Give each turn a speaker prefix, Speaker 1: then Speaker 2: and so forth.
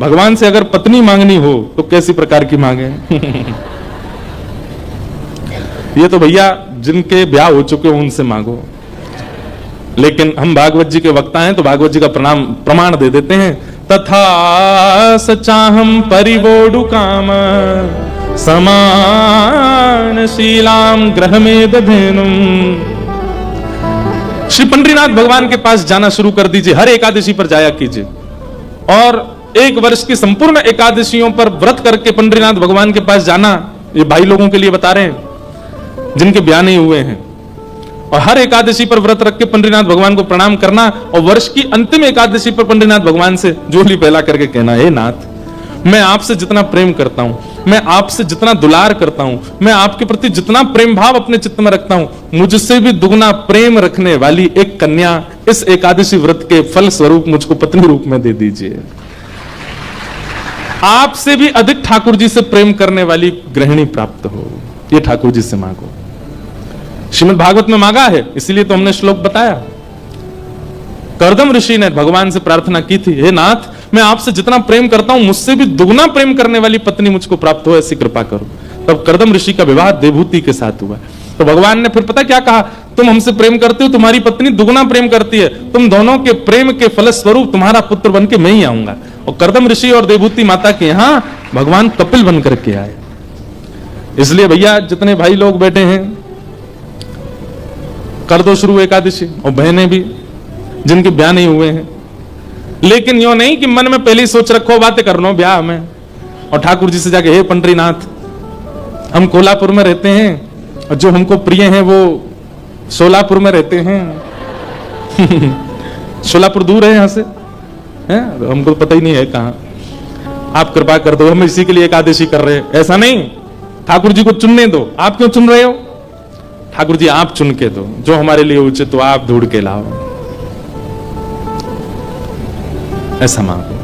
Speaker 1: भगवान से अगर पत्नी मांगनी हो तो कैसी प्रकार की मांगे? ये तो भैया जिनके ब्याह हो चुके हो उनसे मांगो। लेकिन हम भागवत जी के वक्ता हैं तो भागवत जी का प्रमाण दे देते हैं। तथा सचाहम परिवोडु काम समान शीलाम ग्रह में दधेनुम। श्री पंडरीनाथ भगवान के पास जाना शुरू कर दीजिए, हर एकादशी पर जाया कीजिए। और एक वर्ष की संपूर्ण एकादशियों पर व्रत करके पंडरीनाथ भगवान के पास जाना, ये भाई लोगों के लिए बता रहे हैं जिनके ब्याह नहीं हुए हैं। और हर एकादशी पर व्रत रख के पंडरीनाथ भगवान को प्रणाम करना, और वर्ष की अंतिम एकादशी पर पंडरीनाथ भगवान से जोली पहला करके कहना, हे नाथ, मैं आपसे जितना प्रेम करता हूं, मैं आपसे जितना दुलार करता हूं, मैं आपके प्रति जितना प्रेम भाव अपने चित्त में रखता हूं, मुझसे भी दुगना प्रेम रखने वाली एक कन्या इस एकादशी व्रत के फल स्वरूप मुझको पत्नी रूप में दे दीजिए। आपसे भी अधिक ठाकुर जी से प्रेम करने वाली गृहिणी प्राप्त हो, ये ठाकुर जी से मांगो। श्रीमद् भागवत में मांगा है, इसलिए तो हमने श्लोक बताया। कर्दम ऋषि ने भगवान से प्रार्थना की थी, हे नाथ, मैं आपसे जितना प्रेम करता हूं मुझसे भी दुगना प्रेम करने वाली पत्नी मुझको प्राप्त हो, ऐसी कृपा करो। तब कर्दम ऋषि का विवाह देवहूति के साथ हुआ। तो भगवान ने फिर पता क्या कहा, तुम हमसे प्रेम करते हो, तुम्हारी पत्नी दुगना प्रेम करती है, तुम दोनों के प्रेम के फलस्वरूप तुम्हारा पुत्र बन के मैं ही आऊंगा। और कर्दम ऋषि और देवहूति माता के यहां भगवान कपिल बन करके आए। इसलिए भैया जितने भाई लोग बैठे हैं, कर दो शुरू एकादशी, और बहनें भी जिनके ब्याह नहीं हुए हैं। लेकिन यो नहीं कि मन में पहले ही सोच रखो बातें कर लो ब्याह में, और ठाकुर जी से जाके, हे पंडरीनाथ, हम कोल्हापुर में रहते हैं और जो हमको प्रिय हैं वो सोलापुर में रहते हैं। सोलापुर दूर है यहां से, है? हमको पता ही नहीं है कहां। आप कृपा कर दो, हम इसी के लिए एकादशी कर रहे हैं। ऐसा नहीं, ठाकुर जी को चुनने दो। आप क्यों चुन रहे हो? ठाकुर जी आप चुन के दो, जो हमारे लिए उचित तो आप ढूंढ के लाओ, ऐसा मांगो।